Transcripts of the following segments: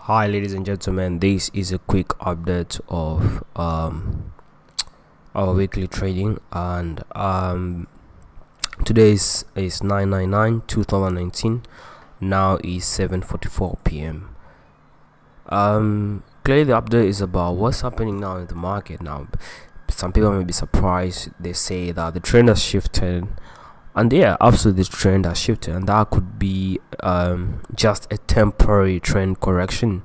Hi, ladies and gentlemen. This is a quick update of our weekly trading, and today is 9/9/2019. Now is 7:44 p.m. Clearly, the update is about what's happening now in the market. Now, some people may be surprised. They say that the trend has shifted. And yeah, absolutely, the trend has shifted, and that could be just a temporary trend correction.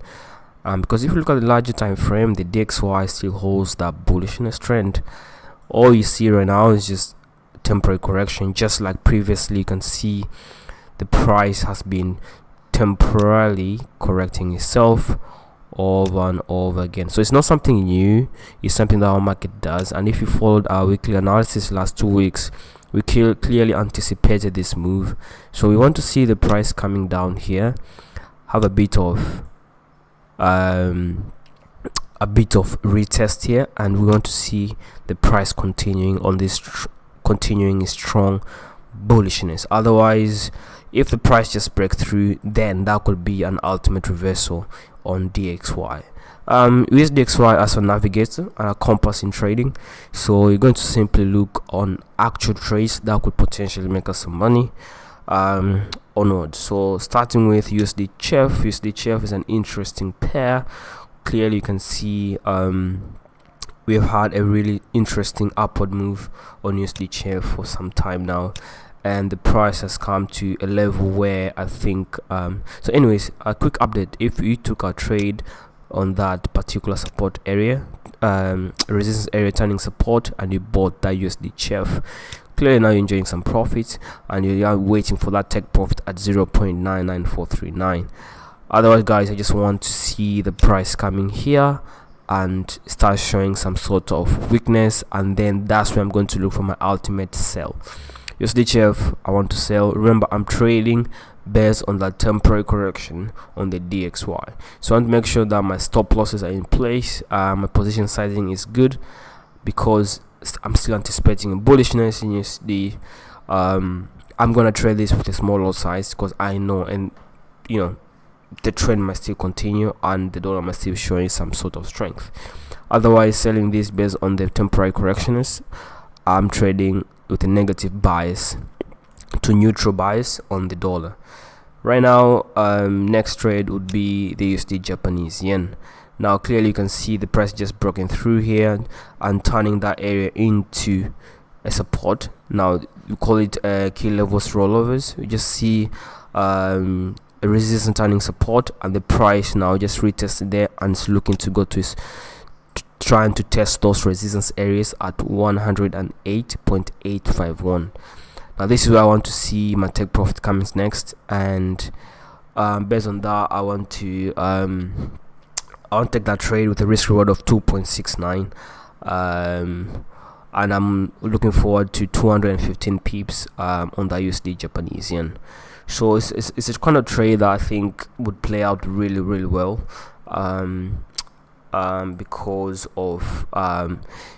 Because if you look at the larger time frame, the DXY still holds that bullishness trend. All you see right now is just temporary correction, just like previously. You can see the price has been temporarily correcting itself over and over again. So it's not something new, it's something that our market does. And if you followed our weekly analysis last 2 weeks, we clearly anticipated this move. So we want to see the price coming down here, have a bit of retest here, and we want to see the price continuing on this continuing strong bullishness. Otherwise, if the price just break through, then that could be an ultimate reversal on DXY. We use DXY as a navigator and a compass in trading, so you're going to simply look on actual trades that could potentially make us some money onward. So starting with USD Chef. USD Chef is an interesting pair. Clearly you can see we have had a really interesting upward move on USD Chef for some time now, and the price has come to a level where I think so anyways, a quick update: if you took a trade on that particular support area, resistance area turning support, and you bought that USD Chef, clearly now you're enjoying some profits, and you are waiting for that take profit at 0.99439. Otherwise, guys, I just want to see the price coming here and start showing some sort of weakness, and then that's where I'm going to look for my ultimate sell. USD Chef, I want to sell. Remember, I'm trading based on that temporary correction on the DXY, so I want to make sure that my stop losses are in place. My position sizing is good because I'm still anticipating a bullishness in USD. I'm gonna trade this with a small lot size because I know, and the trend might still continue and the dollar might still showing some sort of strength. Otherwise, selling this based on the temporary corrections, I'm trading with a negative bias to neutral bias on the dollar. Right now, next trade would be the USD Japanese yen. Now clearly you can see the price just broken through here and turning that area into a support. Now we call it key levels rollovers. We just see a resistance turning support, and the price now just retested there and is looking to go to trying to test those resistance areas at 108.851. Now this is where I want to see my take profit comes next, and based on that, I want to take that trade with a risk reward of 2.69, and I'm looking forward to 215 pips on the USD Japanese yen. So it's a kind of trade that I think would play out really well, because of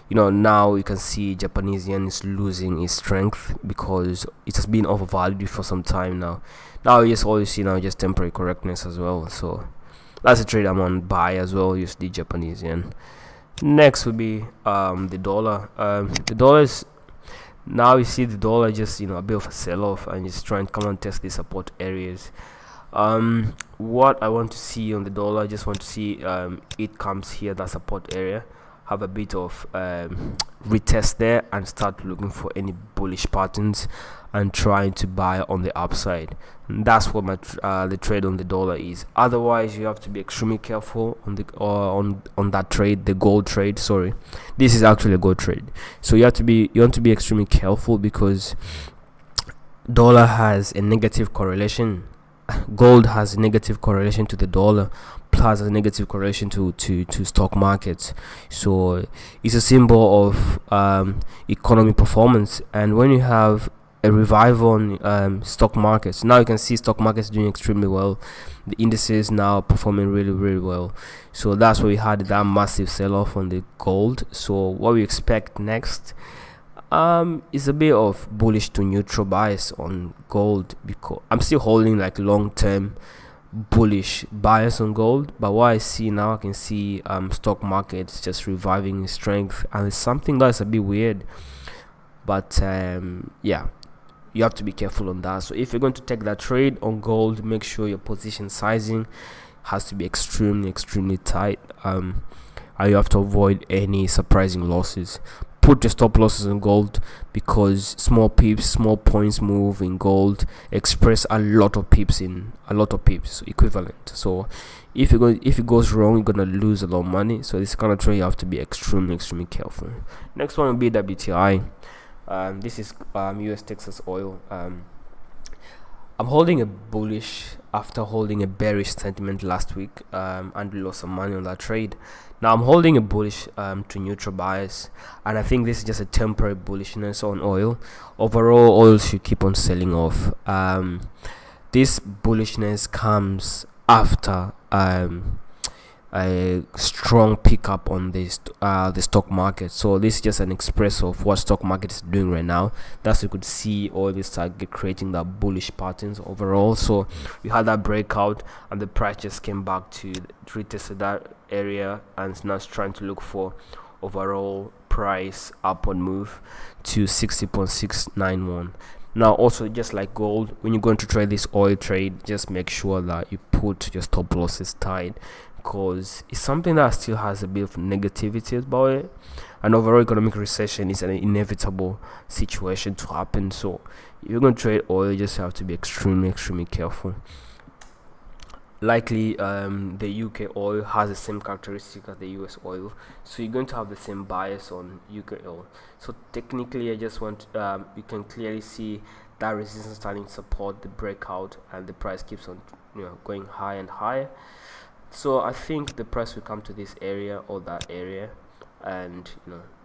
now you can see Japanese yen is losing its strength because it has been overvalued for some time now. Now yes, all you see now just temporary correctness as well. So that's a trade I'm on buy as well, USD Japanese yen. Next would be the dollar. The dollar is now, you see the dollar just a bit of a sell-off and just trying to come and test the support areas. What I want to see on the dollar, I just want to see it comes here, that support area, have a bit of retest there and start looking for any bullish patterns and trying to buy on the upside. And that's what my the trade on the dollar is. Otherwise, you have to be extremely careful on the on that trade, the gold trade. Sorry, this is actually a gold trade, so you want to be extremely careful because dollar has a negative correlation. Gold has a negative correlation to the dollar, plus a negative correlation to stock markets. So it's a symbol of economy performance. And when you have a revival on stock markets, now you can see stock markets doing extremely well. The indices now performing really well. So that's why we had that massive sell-off on the gold. So what we expect next is a bit of bullish to neutral bias on gold, because I'm still holding like long term bullish bias on gold, but what I see now, I can see stock markets just reviving in strength, and it's something that's a bit weird, but yeah, you have to be careful on that. So if you're going to take that trade on gold, make sure your position sizing has to be extremely tight, and you have to avoid any surprising losses. Put your stop losses in gold, because small points move in gold express a lot of pips equivalent. So if it goes wrong, you're gonna lose a lot of money. So this kind of trade you have to be extremely careful. Next one will be WTI. This is US Texas oil. I'm holding a bullish after holding a bearish sentiment last week, and we lost some money on that trade. Now I'm holding a bullish to neutral bias, and I think this is just a temporary bullishness on oil. Overall, oil should keep on selling off. This bullishness comes after a strong pickup on the stock market. So this is just an express of what stock market is doing right now. Thus you could see oil is creating that bullish patterns overall. So we had that breakout, and the price just came back to retest that area, and now it's trying to look for overall price upward move to 60.691. Now also, just like gold, when you're going to trade this oil trade, just make sure that you put your stop losses tight, because it's something that still has a bit of negativity about it, and overall economic recession is an inevitable situation to happen. So if you're going to trade oil, you just have to be extremely careful. Likely the UK oil has the same characteristic as the US oil, so you're going to have the same bias on UK oil. So technically, I just want you can clearly see that resistance starting to support the breakout, and the price keeps on going higher and higher. So I think the price will come to this area or that area, and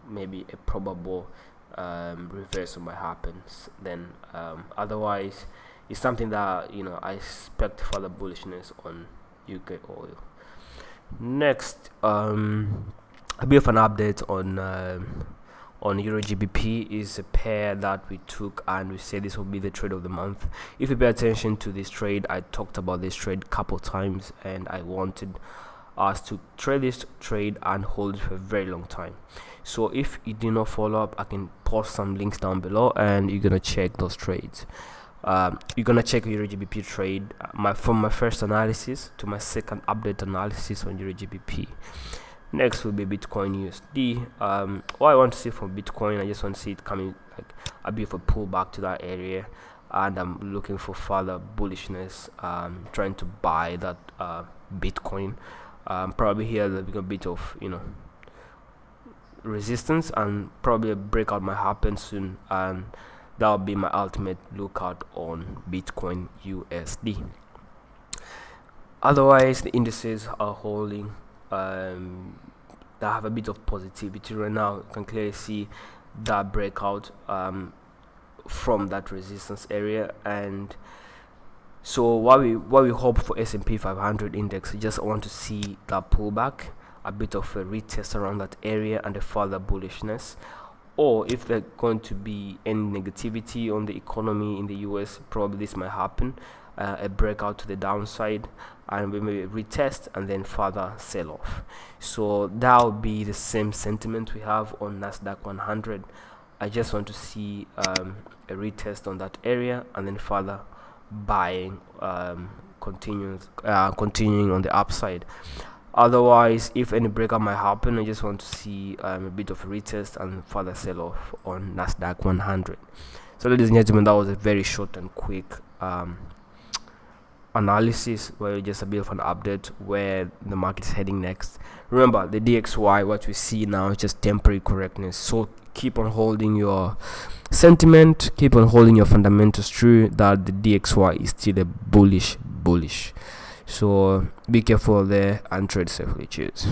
maybe a probable reversal might happen then. Otherwise, it's something that I expect further bullishness on UK oil. Next, a bit of an update on Euro GBP is a pair that we took, and we said this will be the trade of the month. If you pay attention to this trade, I talked about this trade a couple times, and I wanted us to trade this trade and hold it for a very long time. So if you did not follow up, I can post some links down below, and you're gonna check those trades. You're gonna check Euro GBP trade from my first analysis to my second update analysis on Euro GBP. Next will be Bitcoin USD. What I want to see from Bitcoin, I just want to see it coming like a bit of a pullback to that area, and I'm looking for further bullishness. Trying to buy that Bitcoin. Probably here there'll be a bit of resistance, and probably a breakout might happen soon, and that will be my ultimate lookout on Bitcoin USD. Otherwise, the indices are holding. That have a bit of positivity right now. You can clearly see that breakout from that resistance area, and so what we hope for S&P 500 index, we just want to see that pullback, a bit of a retest around that area, and a further bullishness. Or if there's going to be any negativity on the economy in the US, probably this might happen, a breakout to the downside, and we may retest and then further sell off. So that will be the same sentiment we have on Nasdaq 100. I just want to see a retest on that area, and then further buying, continuing on the upside. Otherwise, if any breakout might happen, I just want to see a bit of a retest and further sell off on Nasdaq 100. So ladies and gentlemen, that was a very short and quick analysis, where just a bit of an update where the market is heading next. Remember, the DXY, what we see now is just temporary correctness, so keep on holding your sentiment, keep on holding your fundamentals true, that the DXY is still a bullish. So be careful there and trade safely. Cheers.